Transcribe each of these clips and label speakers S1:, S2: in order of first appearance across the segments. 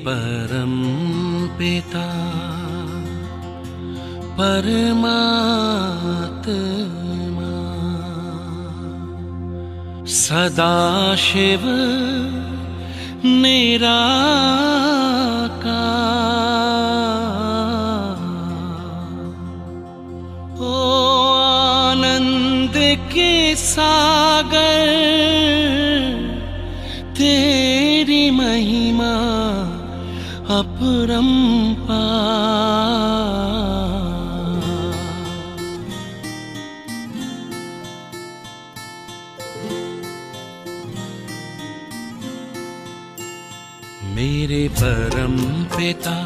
S1: परम पिता परमात्मा सदाशिव निराकार, ओ आनंद के सागर तेरी महिमा अपरंपार। मेरे परम पिता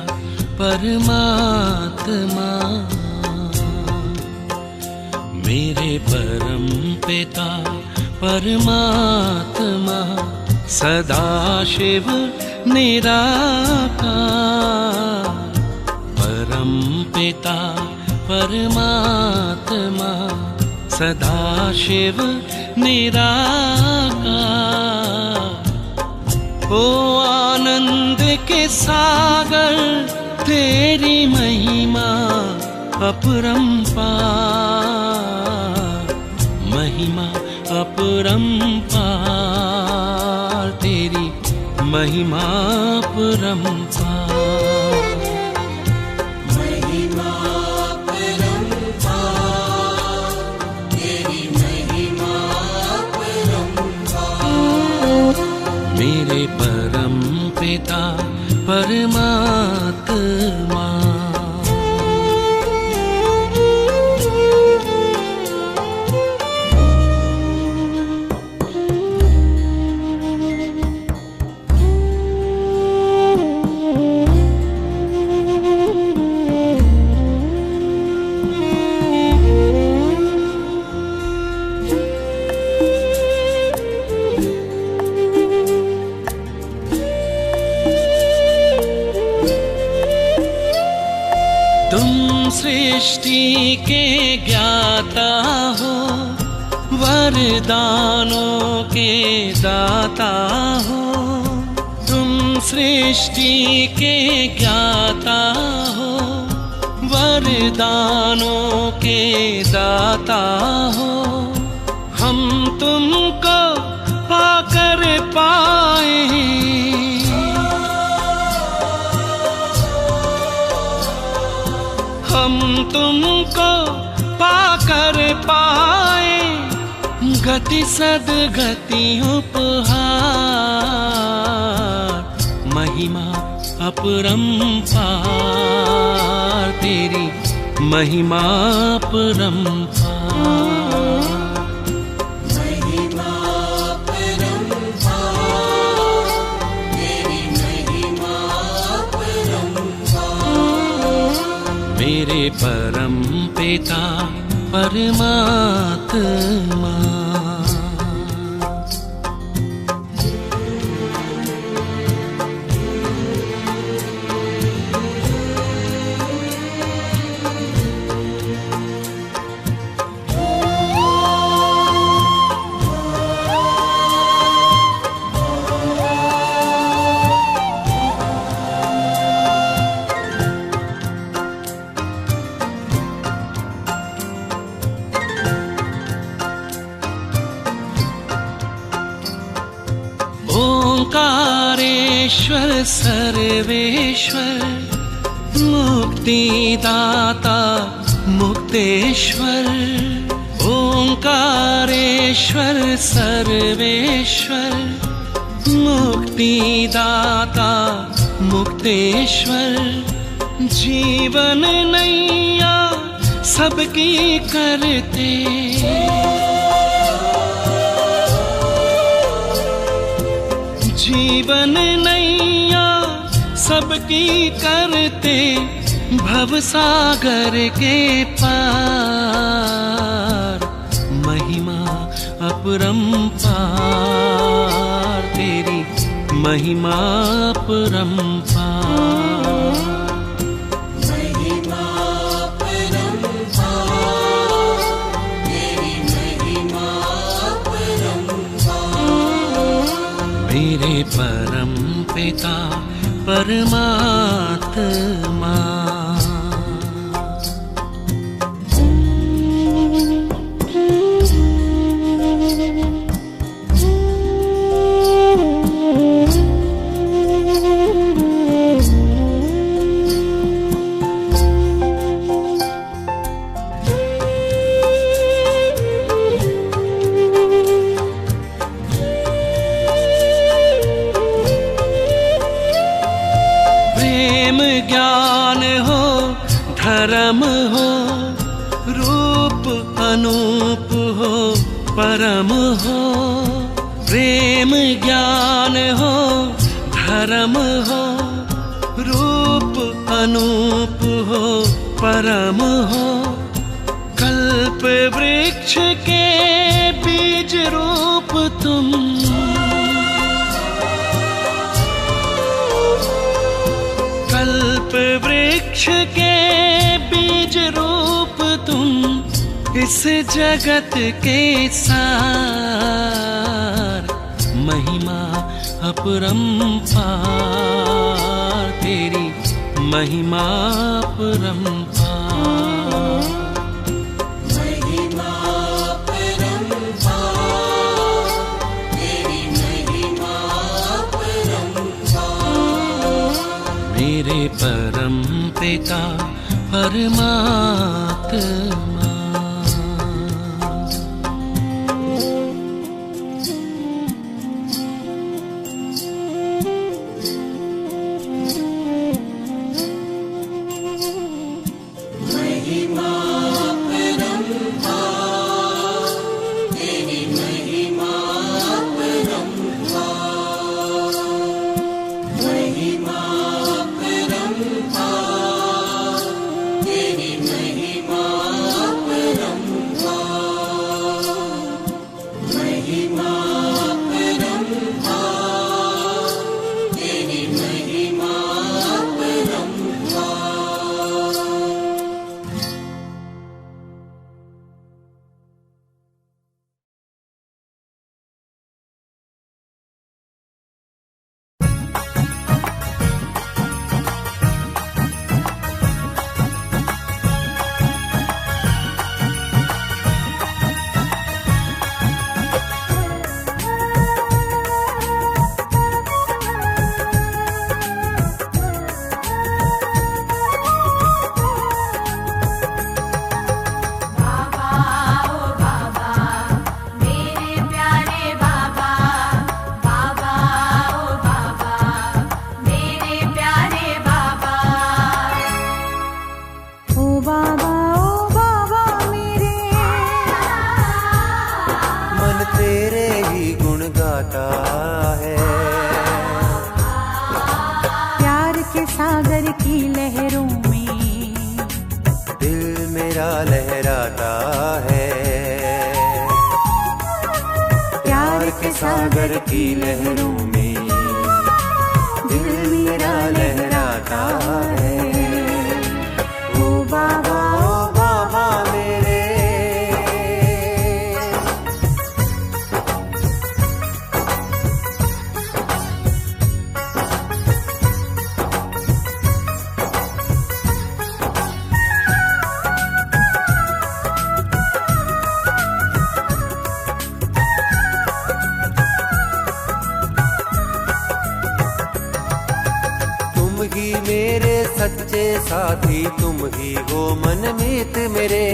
S1: परमात्मा, मेरे परम पिता परमात्मा सदाशिव निराकार, परम पिता परमात्मा सदाशिव निराकार, ओ आनंद के सागर तेरी महिमा अपरंपार, महिमा अपरंपार, तेरी महिमा अपरंपार।
S2: महिमा अपरंपार, तेरी महिमा अपरंपार।
S1: मेरे परम पिता परमात्मा, तुम सृष्टि के ज्ञाता हो, वरदानों के दाता हो। तुम सृष्टि के ज्ञाता हो, वरदानों के दाता हो। हम तुमको पाकर पाए, हम तुमको पाकर पाए, गति सद्गति उपहार, महिमा अपरंपार, तेरी महिमा अपरंपार।
S2: महिमा अपरंपार, तेरी महिमा अपरंपार।
S1: मेरे परम पिता परमात्मा, ओंकारेश्वर सर्वेश्वर, मुक्तिदाता मुक्तेश्वर। ओंकारेश्वर सर्वेश्वर, मुक्तिदाता मुक्तेश्वर। जीवन नैया सबकी करते, जीवन नैया सबकी करते, भवसागर के पार, महिमा अपरंपार, तेरी महिमा अपरंपार।
S2: महिमा अपरंपार, तेरी महिमा अपरंपार।
S1: मेरे परम पिता परमात्मा। ज्ञान हो, धर्म हो, रूप अनूप हो, परम हो। प्रेम ज्ञान हो, धर्म हो, रूप अनूप हो, परम हो। कल्प वृक्ष के बीज रूप तुम, कल्प वृक्ष के बीज रूप तुम। इस जगत के सार, महिमा अपरंपार, तेरी महिमा अपरंपार।
S2: महिमा अपरंपार, तेरी महिमा अपरंपार।
S1: मेरे परम पिता परमात्मा।
S3: सागर की लहरों में दिल मेरा लहराता है। ओ बाबा मेरे, मेरे सच्चे साथी तुम ही हो मनमीत मेरे,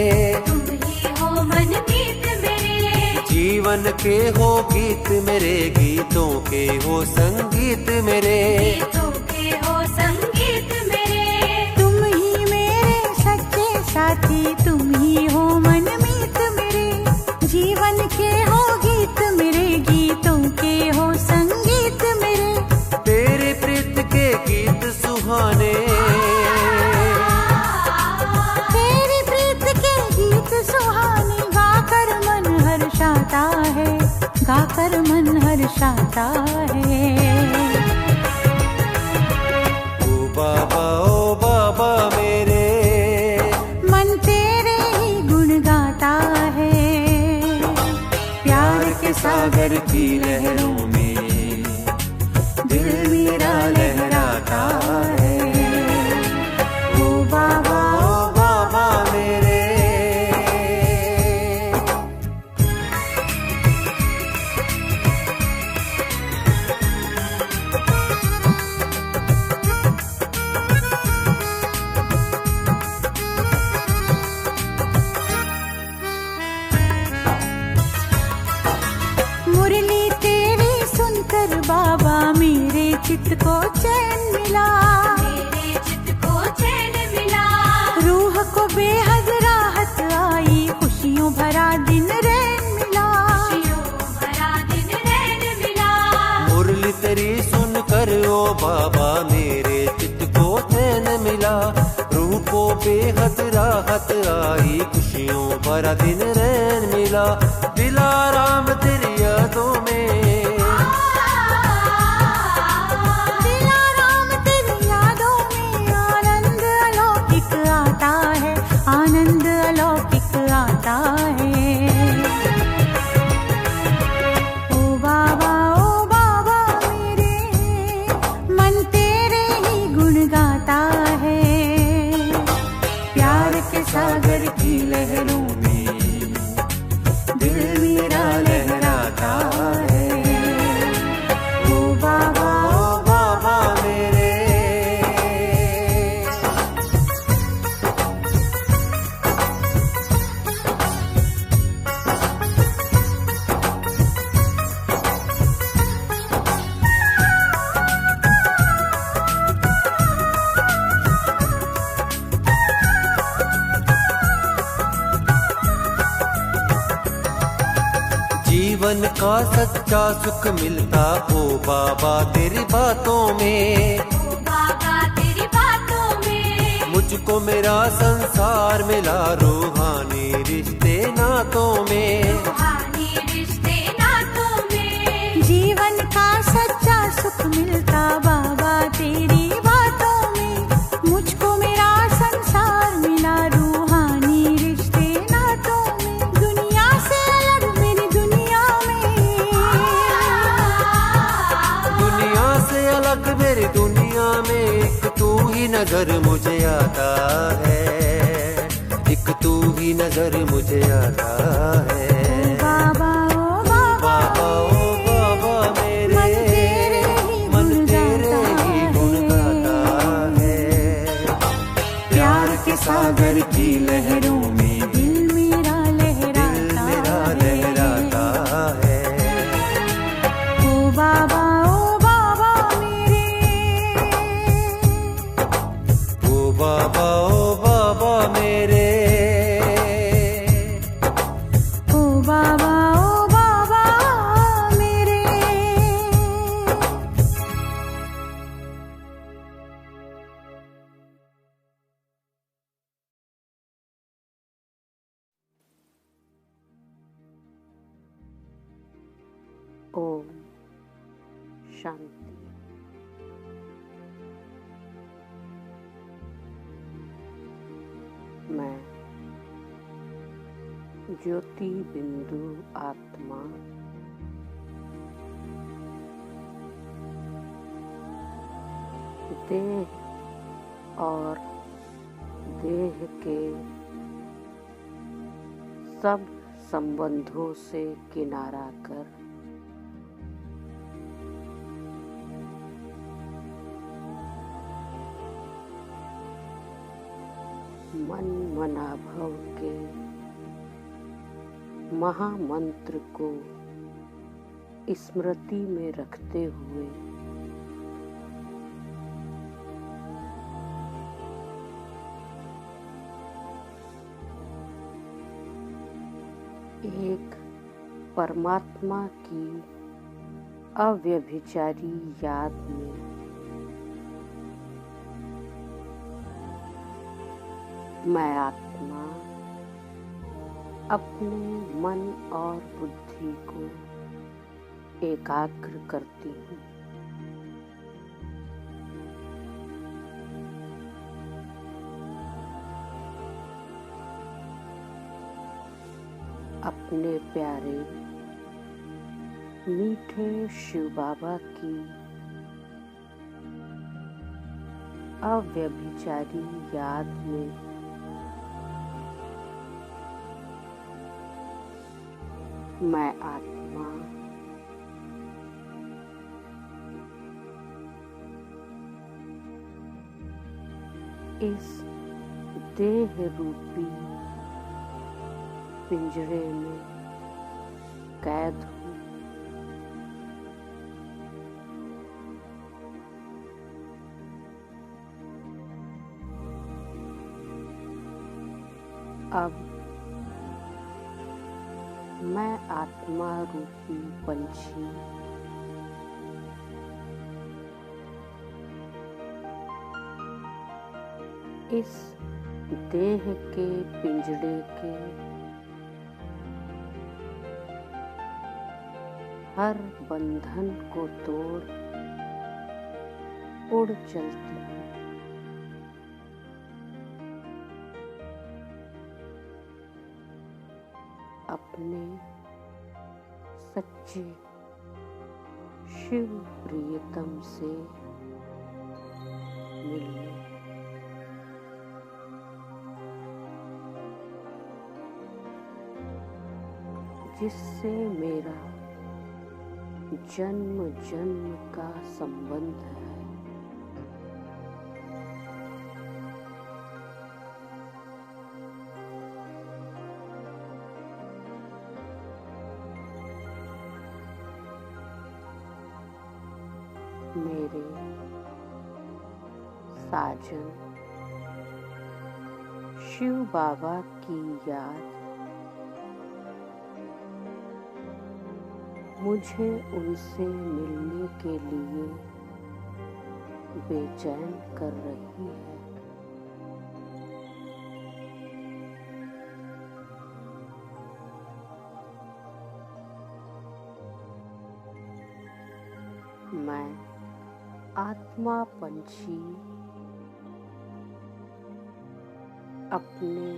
S4: तुम ही हो मनमीत मेरे।
S3: जीवन के हो गीत मेरे, गीतों के हो संगीत मेरे,
S4: गीतों के हो संगीत मेरे।
S5: तुम ही मेरे सच्चे साथी तुम ही हो मनमीत मेरे, जीवन के हो गीत मेरे, गीतों के हो संगीत मेरे।
S3: तेरे प्रीत के गीत सुहाने,
S5: तेरी प्रीत के गीत सुहाने, गाकर मन हर्षाता है, गाकर मन हर्षाता है।
S3: ओ बाबा मेरे,
S5: मन तेरे ही गुण गाता है। प्यार के
S3: सागर की लहरों में दिल मेरा लहराता खबर तेरी सुनकर ओ बाबा मेरे चित्त को चैन मिला। रूह को बेहद राहत आई, खुशियों भरा दिन रैन मिला। दिलाराम तेरी यादों में,
S5: दिलाराम तेरी यादों में आनंद अलौकिक आता है, आनंद अलौकिक आता है। ओ बाबा मेरे मन तेरे ही गुण गाता है। प्यार के सागर की लहरों में दिल मेरा लहराता है। ओ बाबा
S3: मेरे। जीवन का सच्चा सुख मिलता ओ बाबा तेरी बातों में।
S4: ओ बाबा तेरी बातों में
S3: मुझको मेरा संसार मिला, रूहानी रिश्ते नातों में।
S4: रूहानी रिश्ते नातों में
S5: जीवन का सच्चा सुख मिलता बाबा तेरी बातों में। मुझको मेरा संसार मिला, रूहानी रिश्ते नातों में। दुनिया से अलग मेरी दुनिया में,
S3: दुनिया से अलग मेरी दुनिया में एक तू ही नजर मुझे आता है, एक तू ही नजर मुझे आता है।
S5: बाबा
S3: बाबा ओ बाबा मेरे, मन तेरे ही गुण गाता है। प्यार के सागर की लहरों में
S5: दिल मेरा लहराता
S3: है।
S5: ओ बाबा मेरे,
S3: ओ बाबा मेरे।
S5: ओ बाबा मेरे।
S6: ओम शांति। मैं ज्योति बिंदु आत्मा देह और देह के सब संबंधों से किनारा कर मन मनाभव के महामंत्र को स्मृति में रखते हुए एक परमात्मा की अव्यभिचारी याद में मैं आत्मा अपने मन और बुद्धि को एकाग्र करती हूँ। अपने प्यारे मीठे शिव बाबा की अव्यभिचारी याद में मैं आत्मा इस देह रूपी पिंजरे में कैद हूँ। अब मैं आत्मा रूपी पंछी इस देह के पिंजड़े के हर बंधन को तोड़ उड़ चलती हूँ। अपने सच्चे शिव प्रियतम से मिलने। जिससे मेरा जन्म जन्म का संबंध है। मेरे साजन शिव बाबा की याद मुझे उनसे मिलने के लिए बेचैन कर रही है। मैं आत्मा पंछी अपने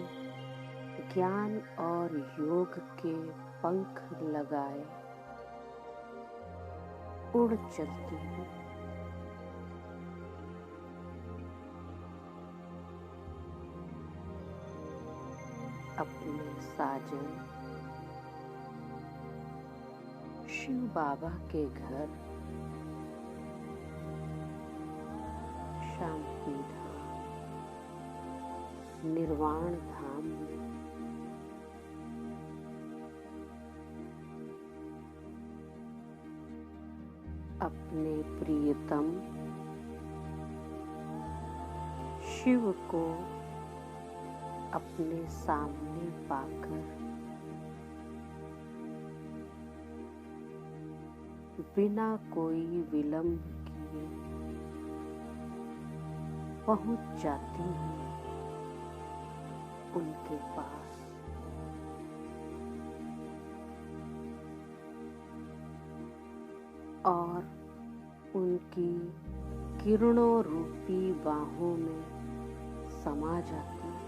S6: ज्ञान और योग के पंख लगाए उड़ चलती हूँ। अपने साजन शिव बाबा के घर शांति धाम, निर्वाण धाम में अपने प्रियतम शिव को अपने सामने पाकर बिना कोई विलंब किए पहुंच जाती हूँ उनके पास। और उनकी किरणों रूपी बाहों में समा जाती हूँ।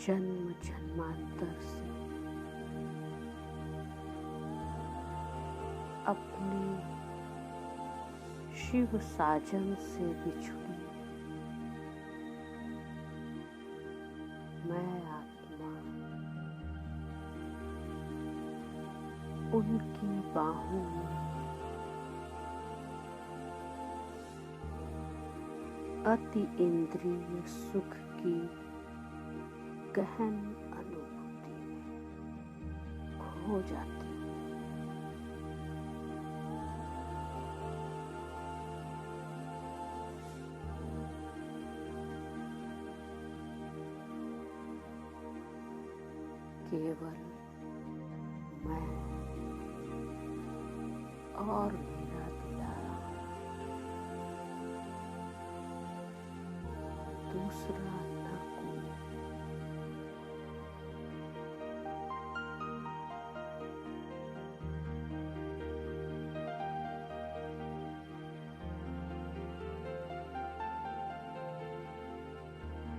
S6: जन्म जन्मांतर से अपने शिव साजन से बिछुड़ी मैं आत्मा उनकी बाहों में अति इंद्रिय सुख की गहन अनुभूति में खो जाती। केवल मैं और मेरा दिलारा, दूसरा न कोई।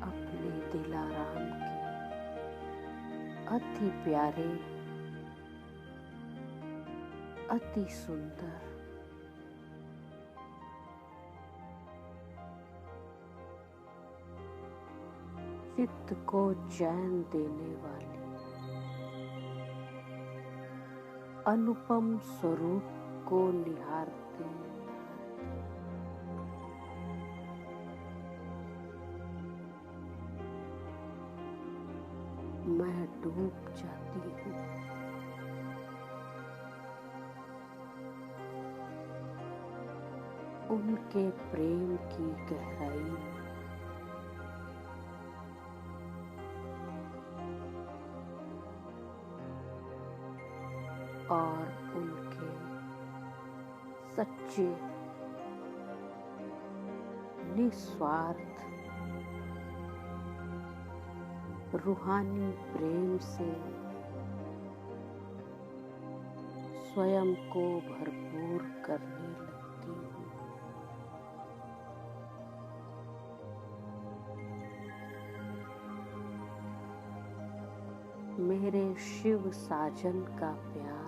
S6: अपने दिलाराम के अति प्यारे, अति सुंदर, चित्त को चैन देने वाली अनुपम स्वरूप को निहारते मैं डूब जाती हूँ। उनके प्रेम की गहराई में। और उनके सच्चे निस्वार्थ रूहानी प्रेम से स्वयं को भरपूर करने लगती हूँ। मेरे शिव साजन का प्यार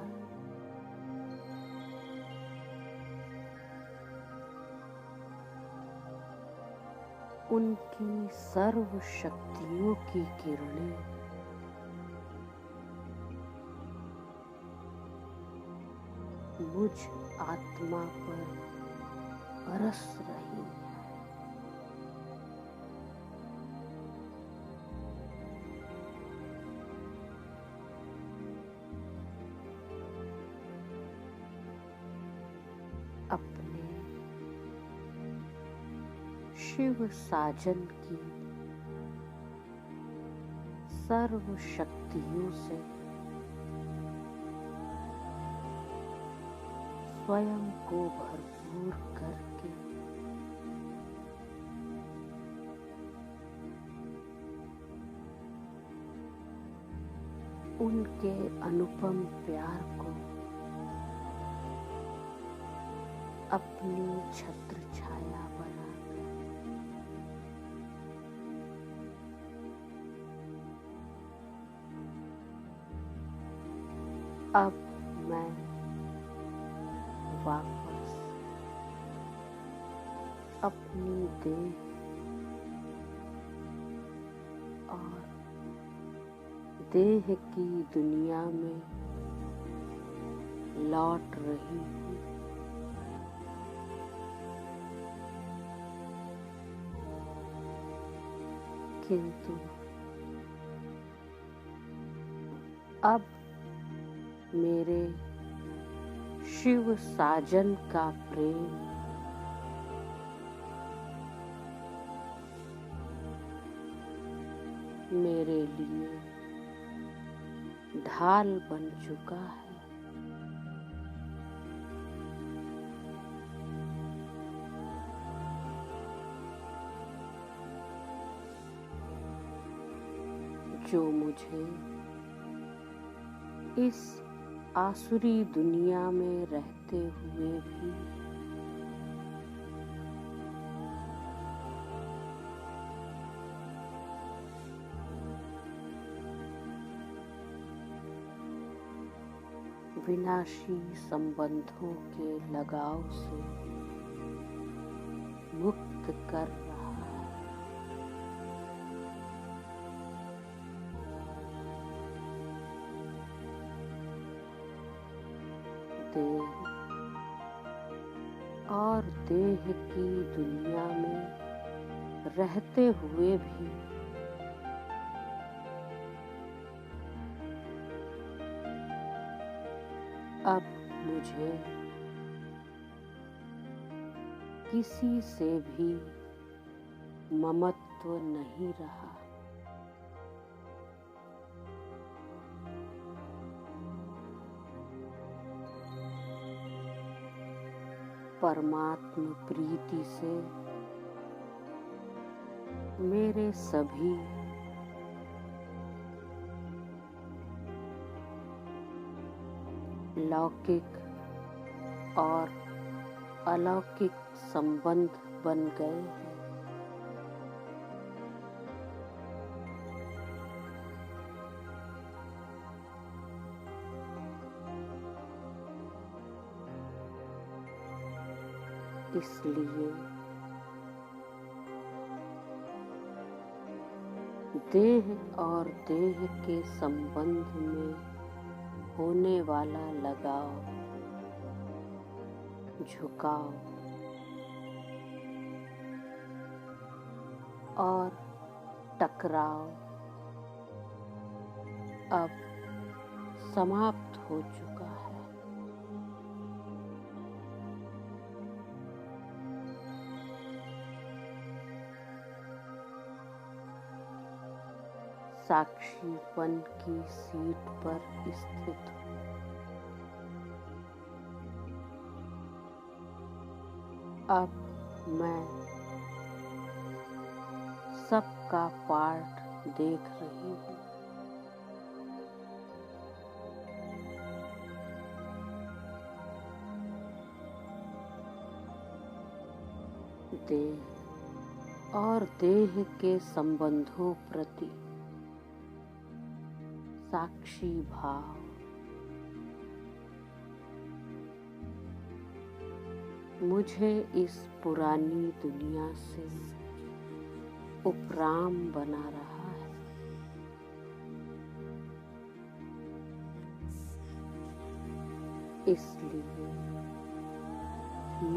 S6: उनकी सर्व शक्तियों की किरणें मुझ आत्मा पर बरस रही है। अपने शिव साजन की सर्व शक्तियों से स्वयं को भरपूर करके उनके अनुपम प्यार को अपनी छत्र छाया बनाकर अब मैं वापस अपनी देह और देह की दुनिया में लौट रही हूँ। किंतु अब मेरे शिव साजन का प्रेम मेरे लिए ढाल बन चुका है। जो मुझे इस आसुरी दुनिया में रहते हुए भी विनाशी संबंधों के लगाव से मुक्त कर रहा है। देह और देह की दुनिया में रहते हुए भी अब मुझे किसी से भी ममत्व नहीं रहा। परमात्म प्रीति से मेरे सभी लौकिक और अलौकिक संबंध बन गए हैं। इसलिए देह और देह के संबंध में होने वाला लगाव, झुकाव और टकराव अब समाप्त हो चुका है। साक्षीपन की सीट पर स्थित हूँ। अब मैं सबका पार्ट देख रही हूँ। देह और देह के संबंधों प्रति साक्षी भाव मुझे इस पुरानी दुनिया से उपराम बना रहा है। इसलिए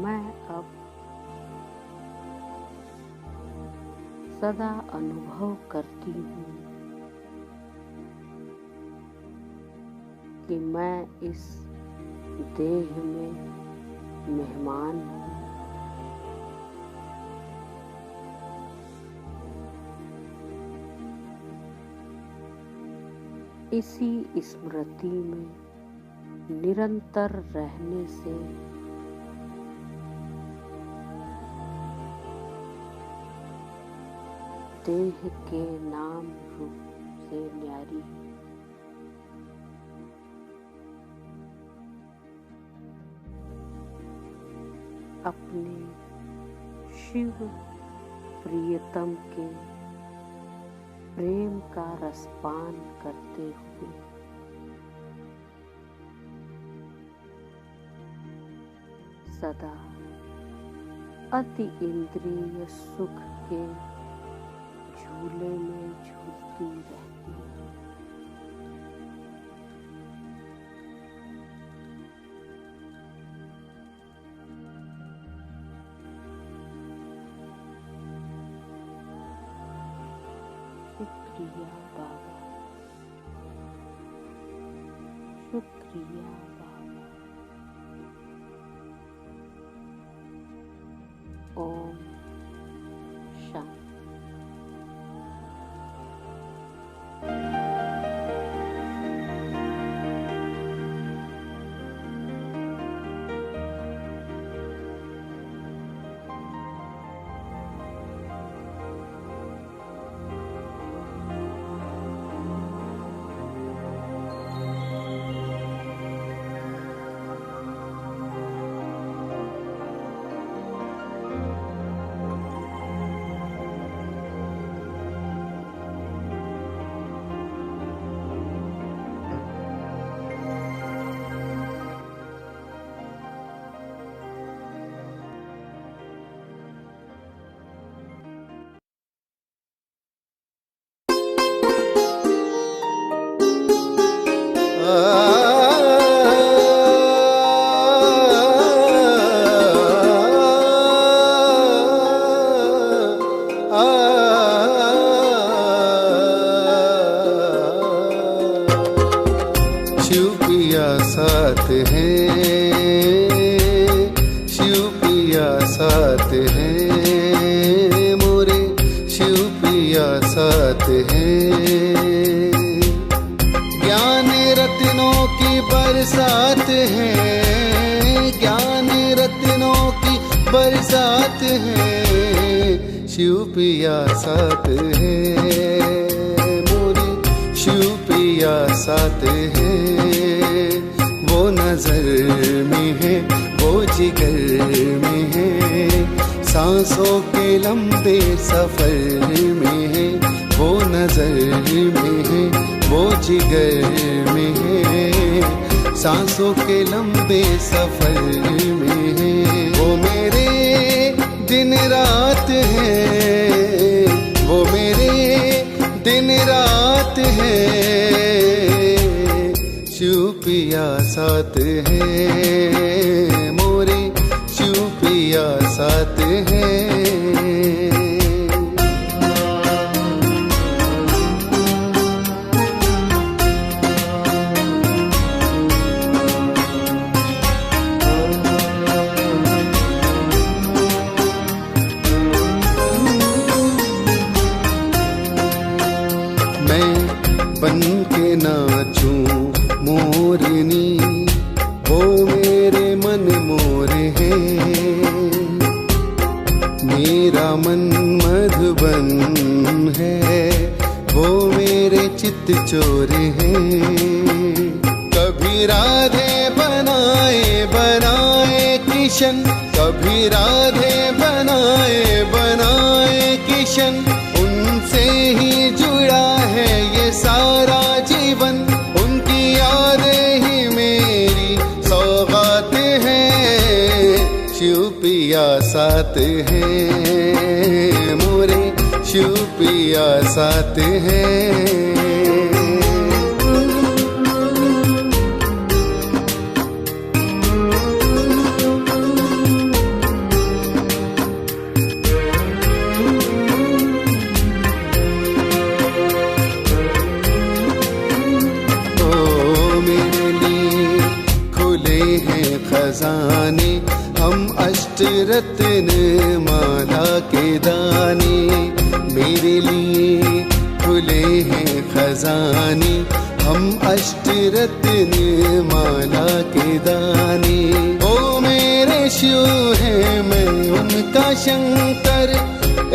S6: मैं अब सदा अनुभव करती हूँ कि मैं इस देह में मेहमान हूँ। इसी स्मृति में निरंतर रहने से देह के नाम रूप से न्यारी अपने शिव प्रियतम के प्रेम का रसपान करते हुए सदा अति इंद्रिय सुख के झूले में झूलती रहती हूँ। शुक्रिया बाबा, शुक्रिया बाबा। ओम शांति।
S7: शिव पिया साथ है, शिव पिया साथ है, मोरे शिव पिया साथ है। ज्ञान रत्नों की बरसात है, ज्ञान रत्नों की बरसात है, शिव पिया साथ है, मोरे शिव पिया साथ है। वो नजर में है, वो जिगर में है, सांसों के लंबे सफर में है। वो नजर में है, वो जिगर में है, सांसों के लंबे सफर में है। वो मेरे दिन रात है, वो मेरे दिन रात है, शिव पिया साथ है, मोरे शिव पिया साथ है। बन के नाचूं मोरनी, वो मेरे मन मोर है। वो मेरे चित चोर हैं। कभी राधे बनाए बनाए किशन, कभी राधे बनाए बनाए किशन, उनसे ही जुड़ा है ये सारा जीवन। उनकी यादें ही मेरी सौगात हैं, शिव पिया साथ हैं, मोरे शिव पिया साथ हैं। खजाने हम अष्टरत्न माला के दाने, मेरे लिए खुले हैं खजाने हम अष्टरत्न माला के दाने। ओ मेरे शिव है मैं उनका शंकर,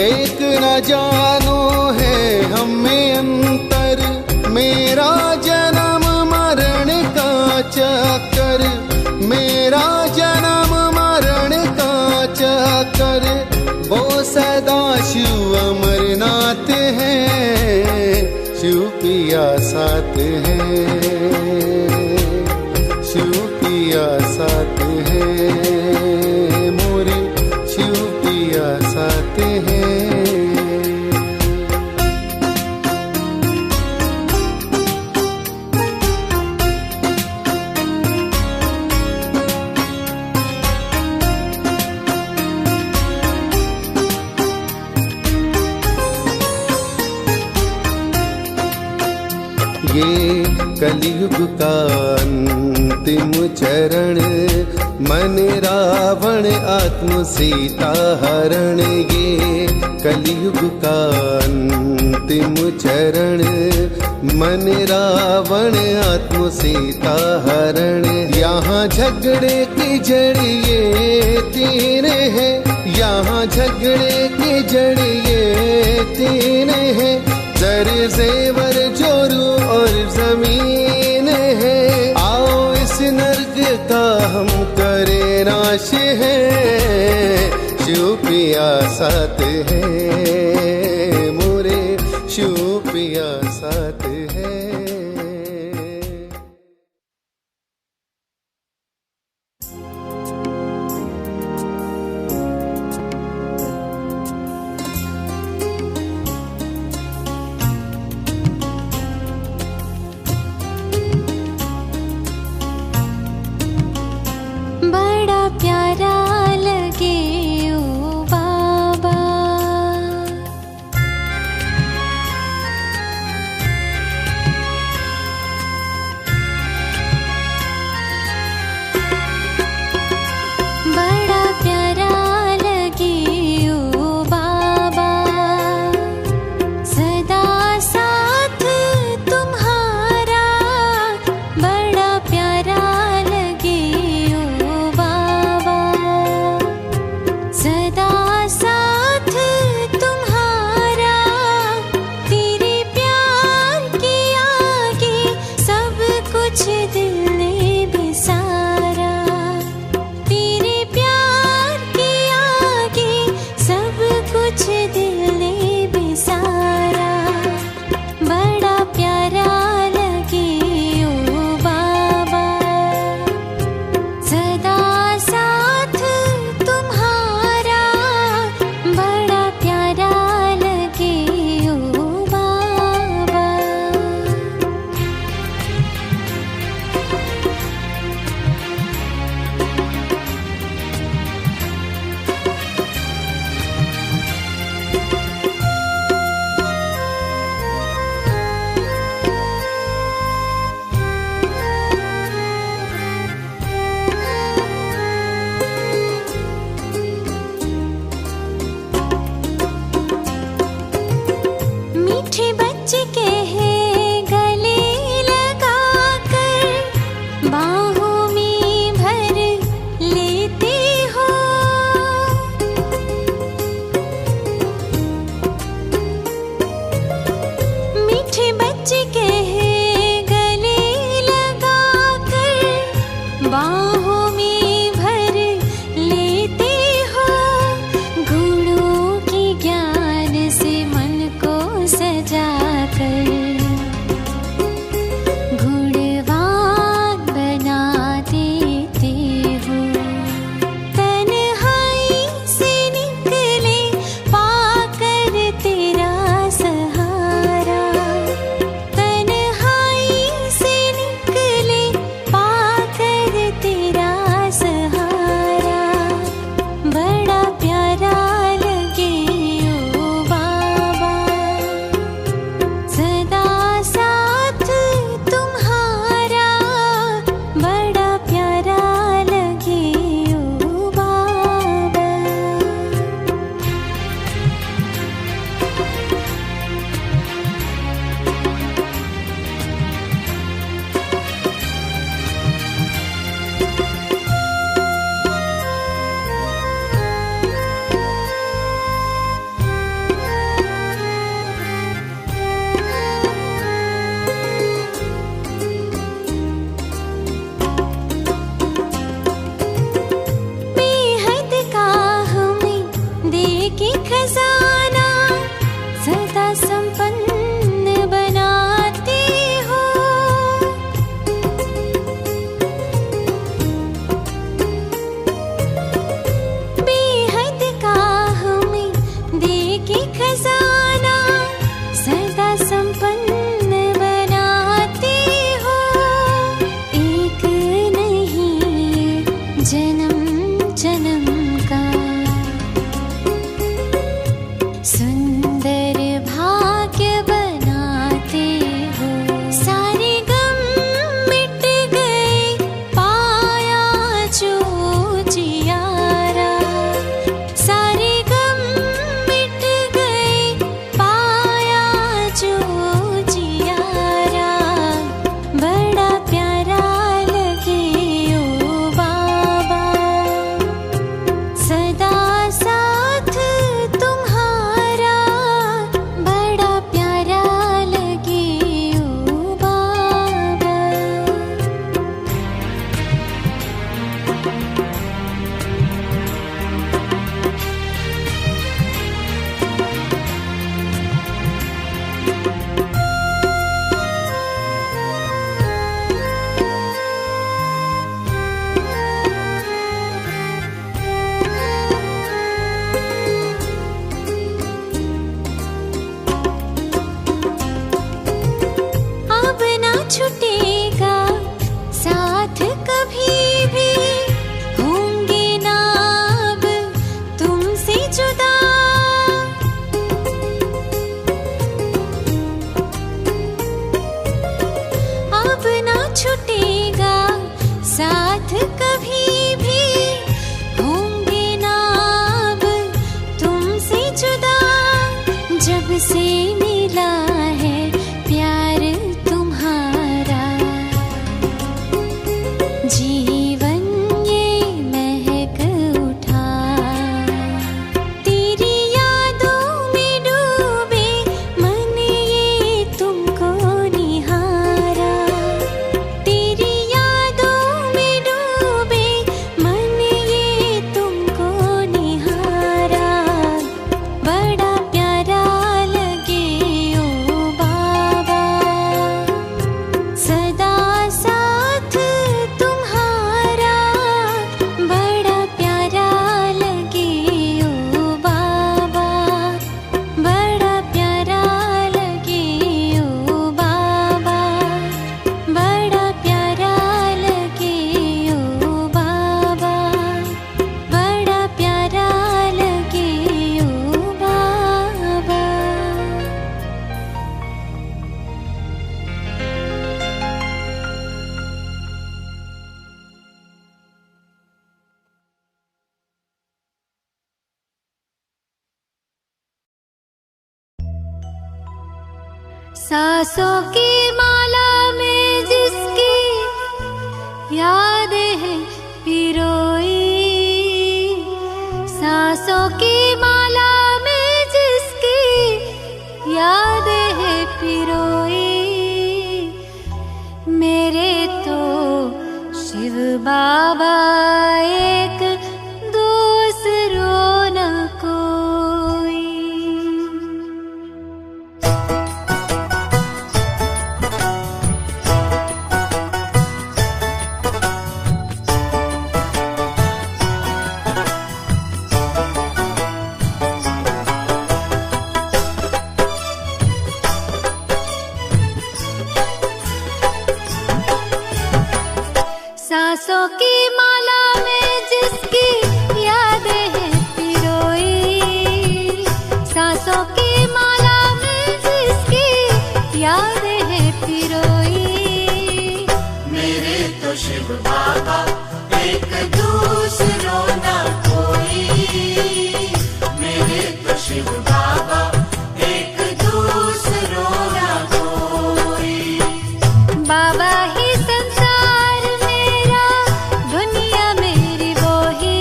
S7: एक न जानो है हम में अंतर। मेरा जन्म मरण का चक्कर, मेरा जन्म मरण का चक्कर, वो सदा शिव अमरनाथ है, शिव पिया साथ है, शिव पिया साथ है, मोरे शिव पिया साथ है। ये कलयुग का अंतिम चरण, मन रावण आत्म सीता हरण। ये कलयुग का अंतिम चरण, मन रावण आत्म सीता हरण। यहाँ झगड़े की जड़ ये तीन है, यहाँ झगड़े की जड़ ये तीन है। जर जेवर जोरू और जमीन है, आओ इस नर्क का हम करें नाश है, शिव पिया साथ है, मोरे शिव पिया साथ है।
S5: संपन्न बनाते हो। बेहद का हमें दे के खजाना सदा संपन्न बनाते हो। एक नहीं जन्म जन्म का सुंदर भाग्य बनाते हो। सारे गम मिट गए पाया जो जियारा। सारे गम मिट गए पाया जो जियारा। बड़ा प्यारा लगे ओ बाबा सदा साथ तुम्हारा। बड़ा प्यारा लगे ओ बाबा। अब ना छूटेगा साथ कभी भी। होंगे ना अब तुमसे जुदा। अब ना छूटेगा साथ कभी भी। होंगे ना अब तुमसे जुदा। जब से मिला है प्यार तुम्हारा जीवन ये महक उठा। तेरी यादों में डूबे मन ये तुमको निहारा। तेरी यादों में डूबे मन ये तुमको निहारा। बड़ा प्यारा लगे ओ बाबा सदा साथ तुम्हारा। बड़ा प्यारा लगे ओ बाबा। बड़ा प्यारा लगे ओ बाबा। बड़ा प्यारा लगे ओ बाबा। बड़ा प्यारा लगे ओ बाबा। सांसों की माला में जिसकी याद है पिरोई। सांसों की माला में जिसकी याद है पिरोई। मेरे तो शिव बाबा एक दूसरो न कोई। सांसों की माला में जिसकी याद है पिरोई। सांसों की माला में जिसकी याद है पिरोई।
S2: मेरे तो शिव बाबा एक दूसरो ना कोई। मेरे तो शिव बाबा एक दूसरो ना कोई।
S5: बाबा ही संसार मेरा दुनिया मेरी वो ही।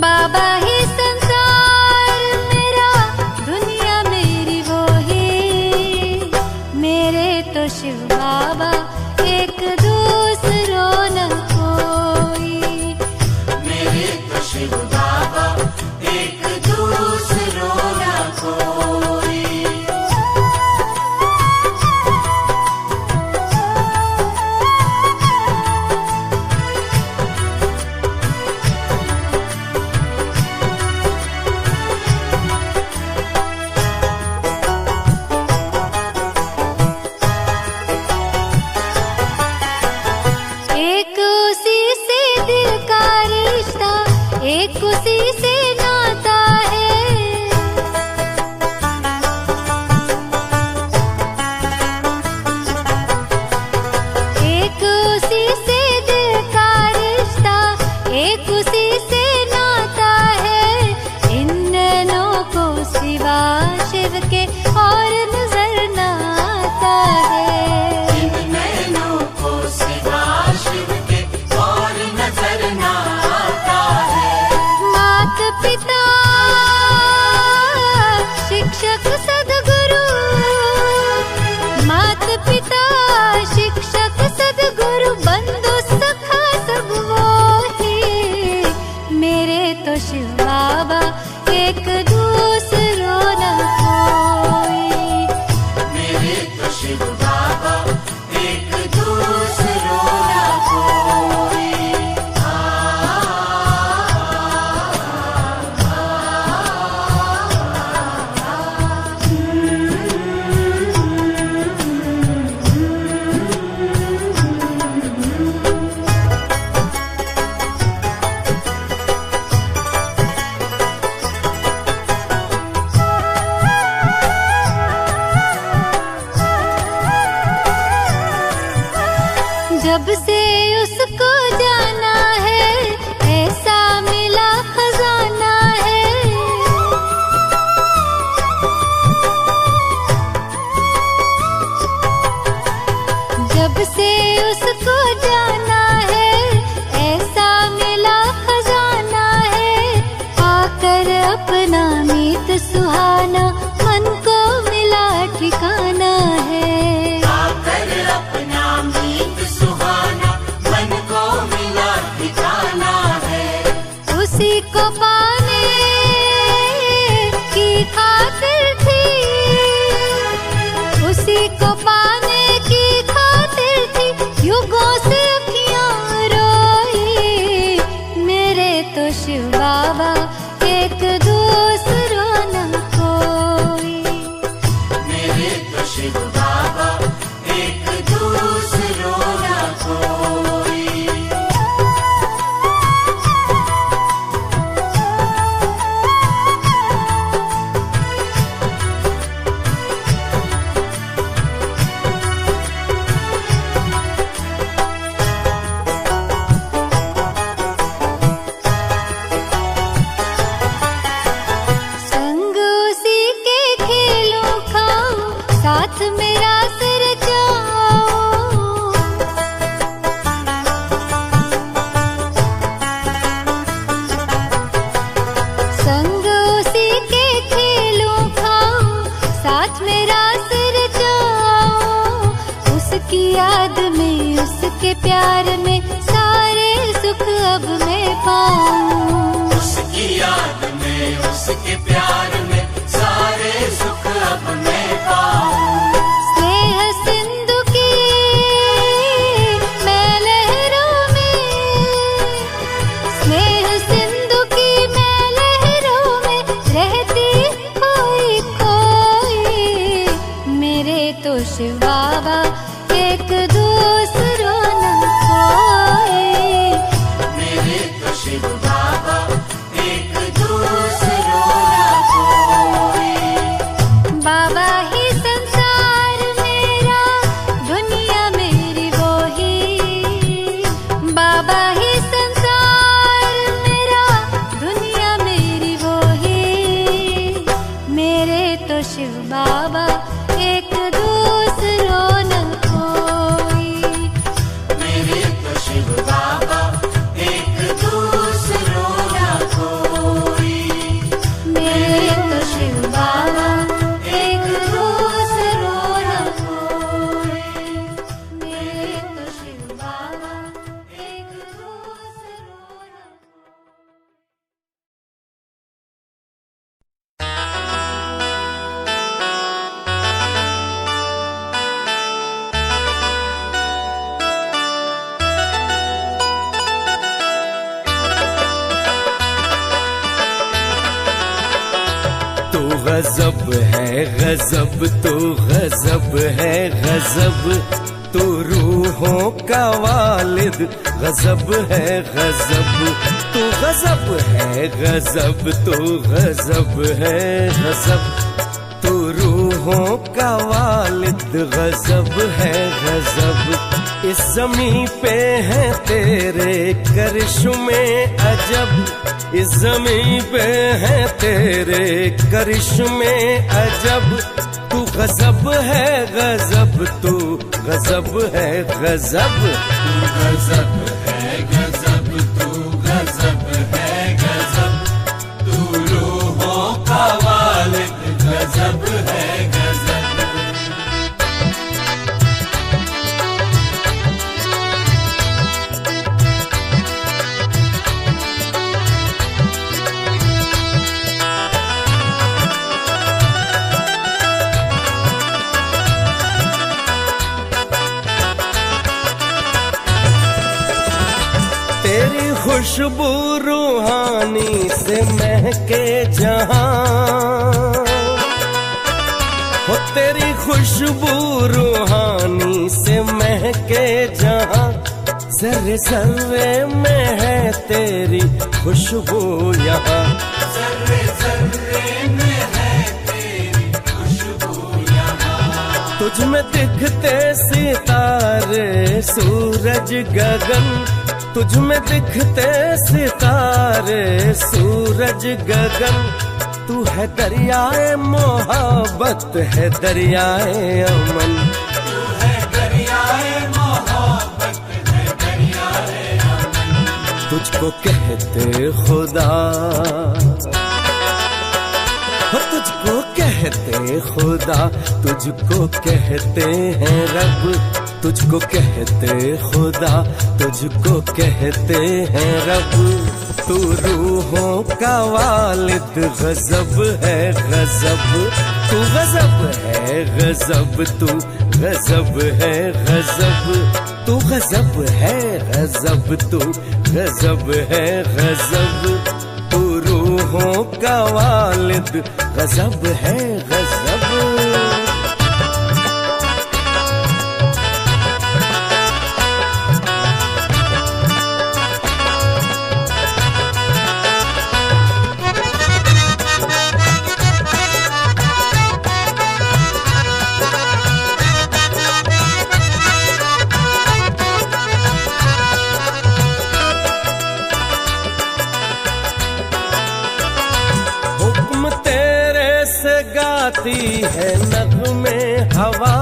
S5: बाबा ही संसार मेरा दुनिया मेरी वो ही। मेरे तो शिव बाबा एक दूसरो न कोई।
S2: मेरे तो शिव बाबा एक दूसरो
S4: जब से उसको जाना है ऐसा मिला खजाना है। जब से उसको जाना है ऐसा मिला खजाना है। आकर अपना मीत सुहाना मन को मिला ठिकाना है।
S2: आकर अपना मीत सुहाना मन को मिला ठिकाना है।
S4: उसी को पाने की खातिर थी, उसी को पाने की खातिर थी युगों से अखियां रोई। मेरे तो शिव बाबा एक दूसरा न कोई।
S2: मेरे तो शिव बाबा एक दूसरो न कोई।
S4: संग उसी के खेलों खाऊं साथ मेरा सिर जाओ। संग उसी के खेलों खाऊं साथ मेरा सिर जाओ। उसकी याद में उसके प्यार में सारे सुख अब मैं पाऊं।
S2: उसकी याद में उसके प्यार में सारे सुख अब मैं पाऊं।
S4: स्नेह सिंधु की मैं लहरों में, स्नेह सिंधु की मैं लहरों में रहती कोई कोई। मेरे तो शिव बाबा एक दूसरो न कोई।
S2: मेरे तो शिव बाबा एक दूसरो न कोई।
S4: बाबा ही संसार मेरा, दुनिया मेरी वो ही। बाबा ही संसार मेरा, दुनिया मेरी वो ही। मेरे तो शिव बाबा एक दूसरो न कोई।
S2: मेरे तो शिव बाबा एक दूसरो न कोई।
S4: मेरे तो शिव बाबा एक दूसरो न कोई। मेरे तो शिव बाबा एक दूसरो न
S1: तो गजब है गजब, तो गजब है गजब, तो रूहों का वालिद गजब है गजब। तो गजब है गजब, तो गजब है गजब, तो रूहों का वालिद गजब है गजब। इस ज़मीं पे है तेरे करिश्मे अजब, इस ज़मीं पे है तेरे करिश्मे अजब। तू गजब है गजब, तू गजब है गजब। तू गजब है गजब, तू गजब है गजब, तू रूहों का वालिद गजब है गजब। तेरी खुशबू रूहानी से महके जहां, हो तेरी खुशबू रूहानी से महके जहां। जर्रे जर्रे में है तेरी खुशबू यहाँ, जर्रे जर्रे में है तेरी खुशबू यहाँ। तो तुझ में दिखते सितारे सूरज गगन, तुझ में दिखते सितारे सूरज गगन। तू है दरियाए मोहब्बत है दरियाए अमन,
S2: तू है दरियाए मोहब्बत है दरियाए अमन।
S1: तुझको कहते खुदा हो, तुझको कहते खुदा, तुझको कहते हैं रब, तुझको कहते खुदा, तुझको कहते हैं रब। तू रूहों का वालिद गजब है गजब, तू गजब है गजब, तू गजब है गजब, तू गजब है गजब, तू गजब है गजब। तू रूहों का वालिद गजब है गजब। गाती है नगमे हवा,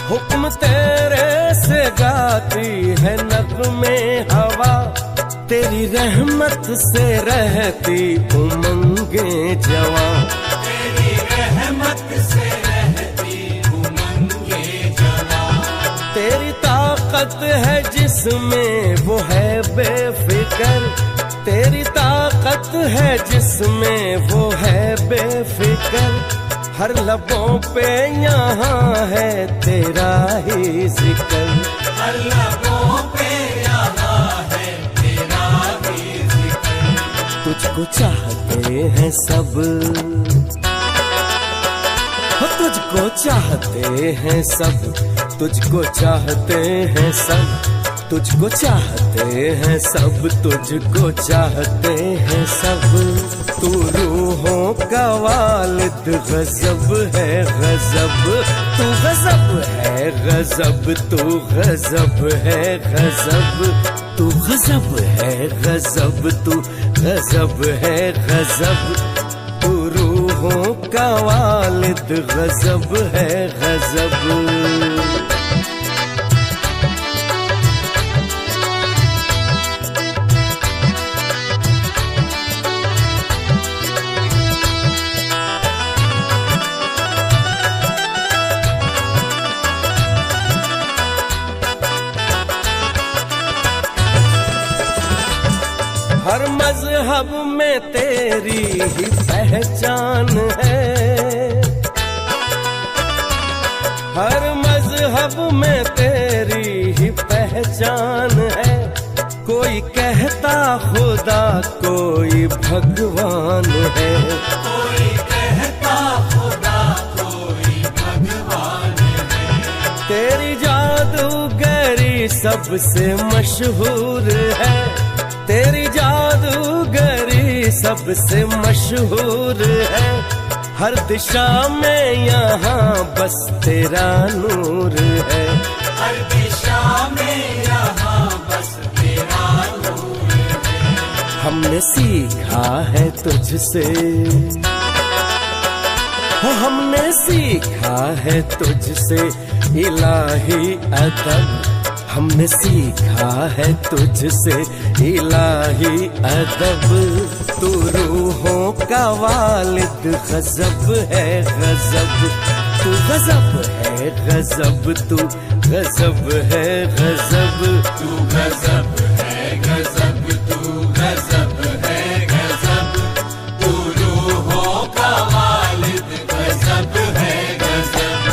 S1: हुक्म तेरे से गाती है नगमे हवा। तेरी रहमत से रहती उमंगे जवां,
S2: तेरी रहमत से रहती उमंगे जवां।
S1: तेरी ताकत है जिसमें वो है बेफिकर, तेरी ताकत है जिसमें वो है बेफिकर। हर लबों पे यहाँ है तेरा ही जिक्र,
S2: हर लबों पे यहाँ है तेरा ही जिक्र।
S1: तुझको चाहते हैं सब हो, तुझको चाहते हैं सब, तुझको चाहते हैं सब, तुझको चाहते हैं सब, तुझको चाहते हैं सब। तू रूहों का वालिद गजब है गजब, तू गजब है गजब, तू गजब है गजब, तू गजब है गजब, तू गजब है गजब। तू रूहों का वालिद गजब है गजब। हर मजहब में तेरी ही पहचान है, हर मजहब में तेरी ही पहचान है। कोई कहता खुदा कोई भगवान है,
S2: कोई कहता खुदा कोई भगवान है।
S1: तेरी जादूगरी सबसे मशहूर है, तेरी जादूगरी सबसे मशहूर है। हर दिशा में यहाँ बस तेरा नूर है,
S2: हर दिशा में यहाँ बस तेरा नूर है।
S1: हमने सीखा है तुझसे हो, हमने सीखा है तुझसे इलाही अदब, हमने सीखा है तुझसे इलाही अदब। तू रूहों का वालिद गजब है गजब, तू गजब है गजब, तू गजब है गजब,
S2: तू गजब है गजब, तू गजब है गजब। तू रूहों का वालिद गजब है गजब।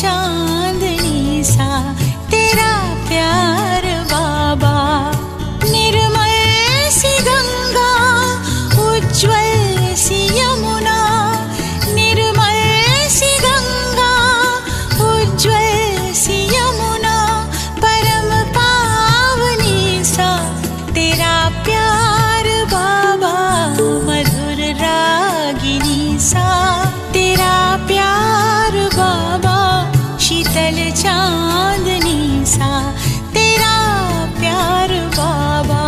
S5: चांदनी सा तेरा प्यार बाबा। निर्मल सी गंगा उज्ज्वल सी यमुना, निर्मल सी गंगा उज्ज्वल सी यमुना, परम पावनी सा तेरा प्यार बाबा। मधुर रागिनी सा तेरा प्यार बाबा, शीतल चांदनी सा तेरा प्यार बाबा।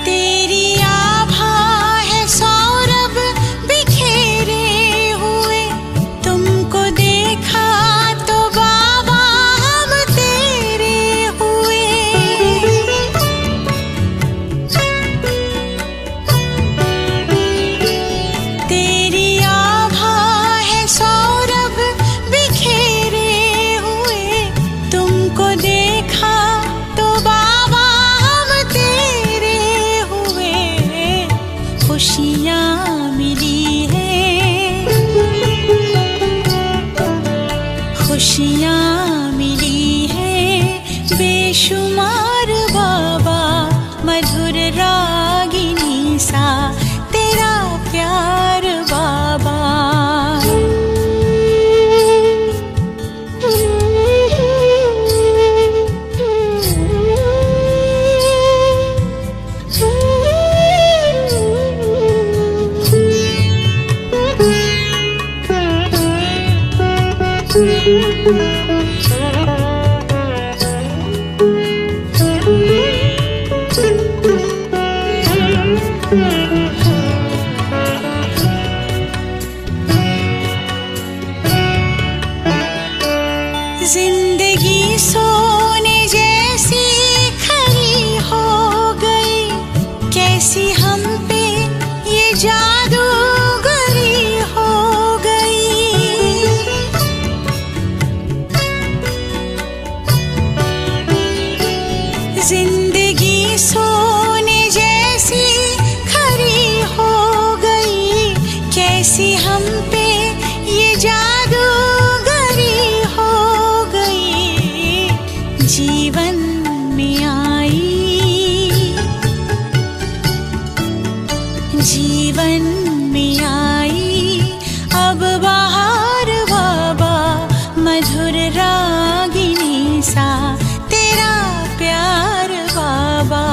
S5: तेरी आभा है सौरभ बिखेरे हुए, तुमको देखा तो बाबा हम तेरे हुए। तेरी आभा है सौरभ बिखेरे हुए, तुमको देखा तो बाबा हम तेरे हुए। खुशियाँ मिली है, खुशियाँ मिली है बेशुमार बाबा। मधुर रागिनी सा तेरा प्यार बाबा। जिंदगी सोने जैसी खरी हो गई, कैसी हम पे ये जादूगरी हो गई। जिंदगी सोने जैसी खरी हो गई, कैसी हम पे ये जादूगरी हो गई। जीवन में आई, जीवन में आई अब बहार बाबा। मधुर रागिनी सा तेरा प्यार बाबा।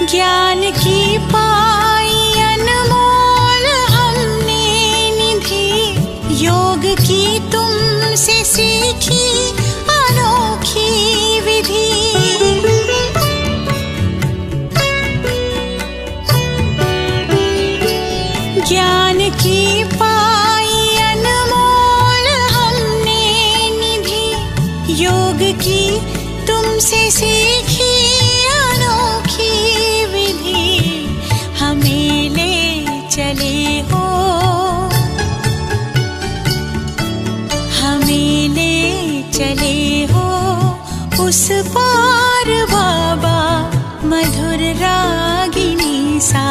S5: ज्ञान की पाई अनमोल हमने निधि, योग की तुमसे सीखी अनोखी विधि। ज्ञान की पाई अनमोल हमने निधि, योग की तुमसे सीखी अनोखी विधि। हमें ले चले हो, हमें ले चले हो उस पार बाबा। मधुर रागिनी सा